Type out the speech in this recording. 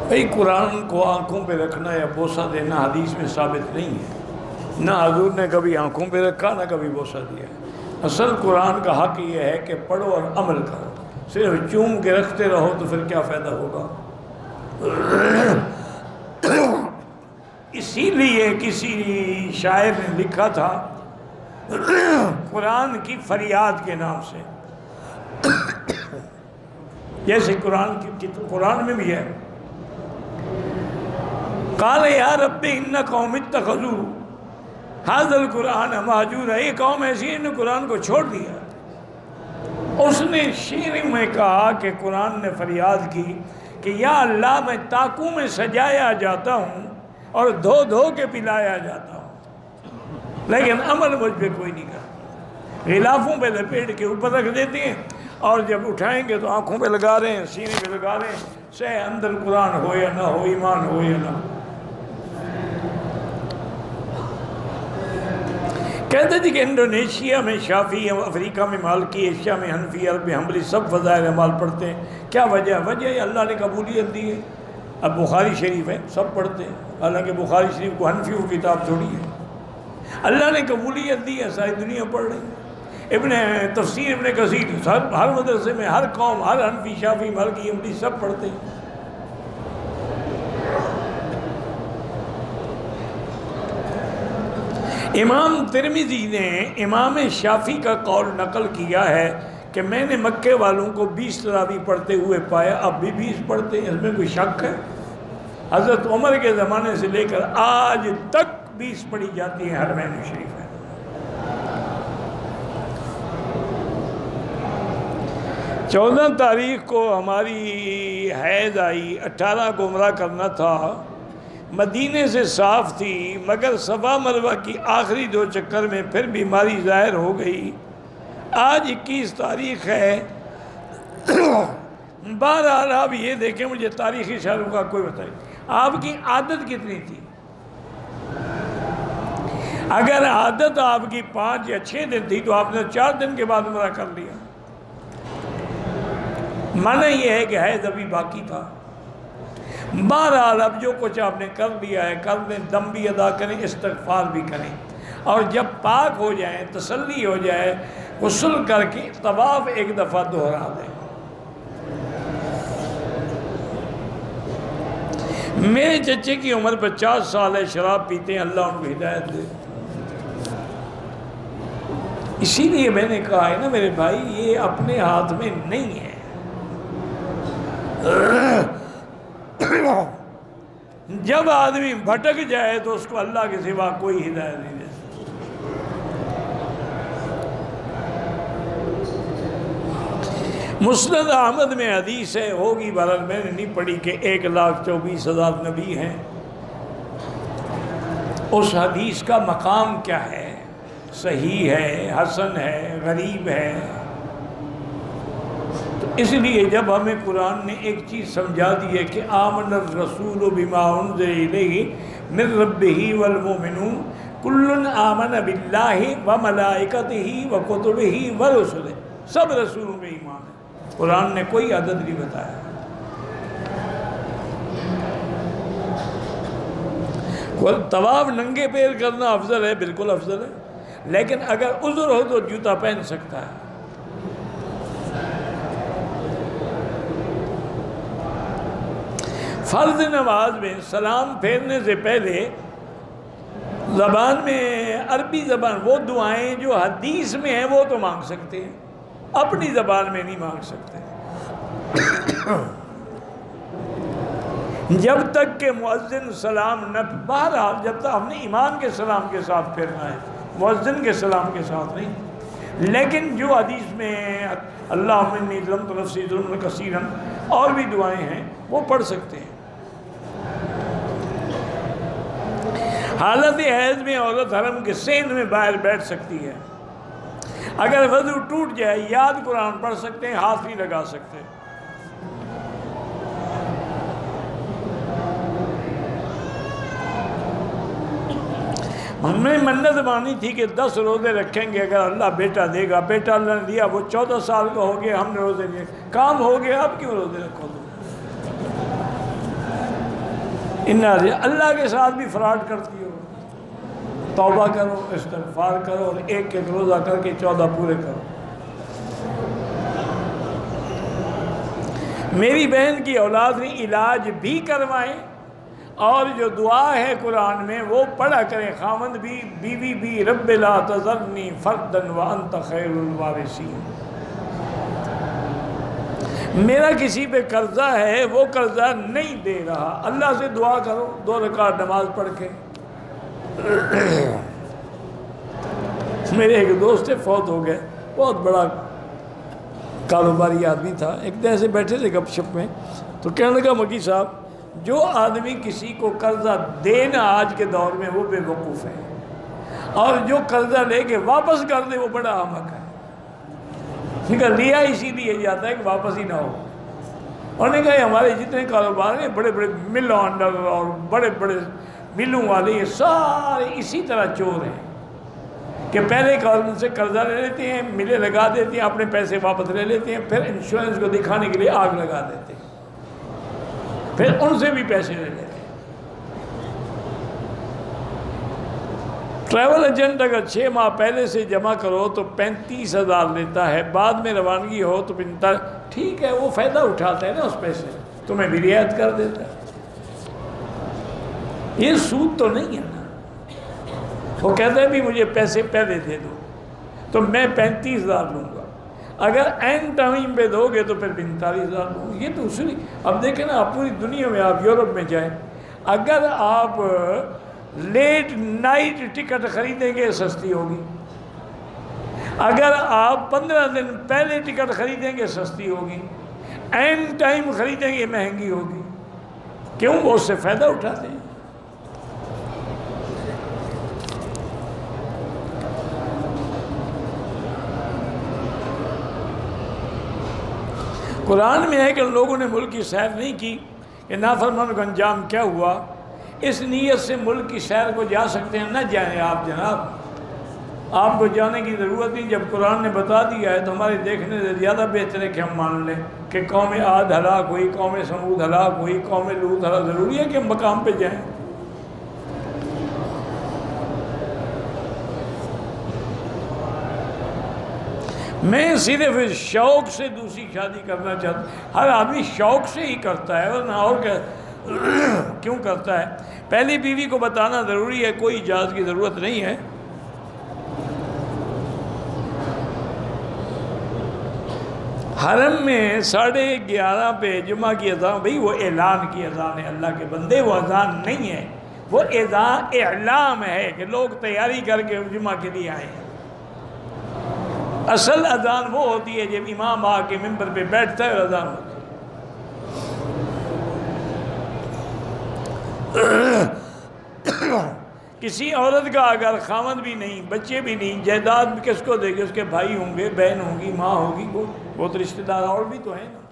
بھئی قرآن کو آنکھوں پہ رکھنا یا بوسہ دینا حدیث میں ثابت نہیں ہے، نہ حضور نے کبھی آنکھوں پہ رکھا نہ کبھی بوسہ دیا۔ اصل قرآن کا حق یہ ہے کہ پڑھو اور عمل کرو، صرف چوم کے رکھتے رہو تو پھر کیا فائدہ ہوگا؟ اسی لیے کسی شاعر نے لکھا تھا قرآن کی فریاد کے نام سے، جیسے قرآن میں بھی ہے، قال یا رب ان قوم اتخذوا ھذا القرآن مہجورا، یہ قوم ایسی ہے، انہوں نے قرآن کو چھوڑ دیا۔ اس نے شعر میں کہا کہ قرآن نے فریاد کی کہ یا اللہ میں طاقوں میں سجایا جاتا ہوں اور دھو دھو کے پلایا جاتا ہوں، لیکن عمل مجھ پہ کوئی نہیں کرتا۔ غلافوں پہ لپیٹ کے اوپر رکھ دیتے ہیں اور جب اٹھائیں گے تو آنکھوں پہ لگا رہے ہیں، سینے پہ لگا رہے ہیں، سے اندر قرآن ہو یا نہ ہو، ایمان ہو یا نہ ہو۔ کہتے تھے کہ انڈونیشیا میں شافعی، افریقہ میں مالکی، ایشیا میں حنفی، عرب میں حنبلی، سب فضائل اعمال پڑھتے ہیں۔ کیا وجہ ہے اللہ نے قبولیت دی ہے۔ اب بخاری شریف ہے، سب پڑھتے ہیں، حالانکہ بخاری شریف کو حنفیوں کی کتاب تھوڑی ہے۔ اللہ نے قبولیت دی ہے، ساری دنیا پڑھ رہی ہے۔ تفسیر ابن کثیر ہر مدرسے میں، ہر قوم، ہر حنفی، شافعی، مالکی، حنبلی سب پڑھتے ہیں۔ امام ترمذی نے امام شافعی کا قول نقل کیا ہے کہ میں نے مکے والوں کو 20 تراویح پڑھتے ہوئے پایا، اب بھی 20 پڑھتے ہیں، اس میں کوئی شک ہے؟ حضرت عمر کے زمانے سے لے کر آج تک 20 پڑھی جاتی ہیں حرمین شریف ہے۔ 14 تاریخ کو ہماری حیض آئی، 18 کو عمرہ کرنا تھا، مدینے سے صاف تھی، مگر صفا مروہ کی آخری 2 چکر میں پھر بیماری ظاہر ہو گئی۔ آج 21 تاریخ ہے۔ بہرحال آپ یہ دیکھیں، مجھے تاریخی اشاروں کا کوئی بتائیں، آپ کی عادت کتنی تھی؟ اگر عادت آپ کی 5 یا 6 دن تھی تو آپ نے 4 دن کے بعد عمرہ کر لیا۔ معنی یہ ہے کہ حیض ابھی باقی تھا۔ بہرحال اب جو کچھ آپ نے کر لیا ہے کر دیں، دم بھی ادا کریں، استغفار بھی کریں، اور جب پاک ہو جائیں، تسلی ہو جائے، غسل کر کے طواف ایک دفعہ دہرا دیں۔ میرے چچے کی عمر 50 سال ہے، شراب پیتے ہیں، اللہ ان کو ہدایت دے۔ اسی لیے میں نے کہا ہے نا میرے بھائی، یہ اپنے ہاتھ میں نہیں ہے۔ جب آدمی بھٹک جائے تو اس کو اللہ کے سوا کوئی ہدایت نہیں دے سکتا۔ مسند احمد میں حدیث ہے، ہوگی بہرحال میں نے نہیں پڑھی، کہ 1,24,000 نبی ہیں۔ اس حدیث کا مقام کیا ہے؟ صحیح ہے، حسن ہے، غریب ہے؟ اس لیے جب ہمیں قرآن نے ایک چیز سمجھا دی ہے کہ آمن الرسول بما انزل الیہ من ربہ والمؤمنون کل آمن باللہ وملائکتہ وکتبہ ورسلہ، سب رسولوں میں ایمان ہے۔ قرآن نے کوئی عدد نہیں بتایا۔ طواف ننگے پیر کرنا افضل ہے، بالکل افضل ہے، لیکن اگر عذر ہو تو جوتا پہن سکتا ہے۔ فرض نماز میں سلام پھیرنے سے پہلے زبان میں، عربی زبان، وہ دعائیں جو حدیث میں ہیں وہ تو مانگ سکتے ہیں، اپنی زبان میں نہیں مانگ سکتے۔ جب تک کہ مؤذن سلام نہ، بہرحال جب تک ہم نے ایمان کے سلام کے ساتھ پھیرنا ہے، مؤذن کے سلام کے ساتھ نہیں۔ لیکن جو حدیث میں اللہم انی ظلمت نفسی ظلما کثیرا اور بھی دعائیں ہیں وہ پڑھ سکتے ہیں۔ حالت حیض میں عورت حرم کے صحن میں باہر بیٹھ سکتی ہے۔ اگر وضو ٹوٹ جائے یاد قرآن پڑھ سکتے ہیں، ہاتھ نہیں لگا سکتے۔ ہم نے منت مانی تھی کہ 10 روزے رکھیں گے اگر اللہ بیٹا دے گا۔ بیٹا اللہ نے دیا، وہ 14 سال کا ہو گیا، ہم نے روزے لیے، کام ہو گیا، اب کیوں روزے رکھو؟ اللہ کے ساتھ بھی فراڈ کرتی ہو، توبہ کرو، استغفار کرو اور ایک ایک روزہ کر کے 14 پورے کرو۔ میری بہن کی اولاد نے علاج بھی کروائیں، اور جو دعا ہے قرآن میں وہ پڑھا کریں، خاوند بھی بیوی بھی، رب لا تذرنی فردا وانت خیر الوارثین۔ میرا کسی پہ قرضہ ہے، وہ قرضہ نہیں دے رہا، اللہ سے دعا کرو 2 رکعت نماز پڑھ کے۔ میرے ایک دوست سے فوت ہو گئے، بہت بڑا کاروباری آدمی تھا۔ ایک دن سے بیٹھے تھے گپ شپ میں، تو کہنے لگا مکی صاحب، جو آدمی کسی کو قرضہ دینا آج کے دور میں وہ بے وقوف ہے، اور جو قرضہ لے کے واپس کر دے وہ بڑا احمق ہے۔ لیا اسی لیے جاتا ہے کہ واپس ہی نہ ہو۔ اور نے کہا ہمارے جتنے کاروبار ہیں، بڑے بڑے مل آنڈر اور بڑے بڑے ملوں والے، یہ سارے اسی طرح چور ہیں کہ پہلے ان سے قرضہ لے لیتے ہیں، ملیں لگا دیتے ہیں، اپنے پیسے واپس لے لیتے ہیں، پھر انشورنس کو دکھانے کے لیے آگ لگا دیتے ہیں، پھر ان سے بھی پیسے لے لیتے ہیں۔ ٹریول ایجنٹ اگر 6 ماہ پہلے سے جمع کرو تو 35,000 لیتا ہے، بعد میں روانگی ہو تو 45، ٹھیک ہے، وہ فائدہ اٹھاتا ہے نا اس پیسے، تمہیں بھی رعایت کر دیتا ہے۔ یہ سود تو نہیں ہے نا۔ وہ کہتا ہے بھی مجھے پیسے پہلے دے دو تو میں 35,000 لوں گا، اگر این ٹائم پہ دو گے تو پھر 45,000 لوں گا۔ یہ دوسری، اب دیکھیں نا، آپ پوری دنیا میں، آپ یورپ میں جائیں، اگر آپ لیٹ نائٹ ٹکٹ خریدیں گے سستی ہوگی، اگر آپ 15 دن پہلے ٹکٹ خریدیں گے سستی ہوگی، این ٹائم خریدیں گے مہنگی ہوگی۔ کیوں؟ وہ اس سے فائدہ اٹھاتے ہیں۔ قرآن میں ہے کہ لوگوں نے ملک کی سیر نہیں کی، کہ نافرمانوں کا انجام کیا ہوا۔ اس نیت سے ملک کی سیر کو جا سکتے ہیں، نہ جائیں آپ جناب، آپ کو جانے کی ضرورت نہیں۔ جب قرآن نے بتا دیا ہے تو ہمارے دیکھنے سے زیادہ بہتر ہے کہ ہم مان لیں کہ قوم عاد ہلاک ہوئی، قوم سمود ہلاک ہوئی، قوم لوط ہلاک، ضروری ہے کہ ہم مقام پہ جائیں۔ میں صرف شوق سے دوسری شادی کرنا چاہتا ہوں۔ ہر آدمی شوق سے ہی کرتا ہے، ورنہ اور کیا کیوں کرتا ہے؟ پہلی بیوی کو بتانا ضروری ہے، کوئی اجازت کی ضرورت نہیں ہے۔ حرم میں 11:30 پہ جمعہ کی اذان، بھئی وہ اعلان کی اذان ہے، اللہ کے بندے، وہ اذان نہیں ہے، وہ اعلام ہے کہ لوگ تیاری کر کے جمعہ کے لیے آئے ہیں۔ اصل اذان وہ ہوتی ہے جب امام آ کے ممبر پہ بیٹھتا ہے اور اذان ہوتی ہے۔ کسی عورت کا اگر خاوند بھی نہیں، بچے بھی نہیں، جائیداد بھی کس کو دے گی؟ اس کے بھائی ہوں گے، بہن ہوں گی، ماں ہوگی، بہت رشتہ دار اور بھی تو ہیں نا۔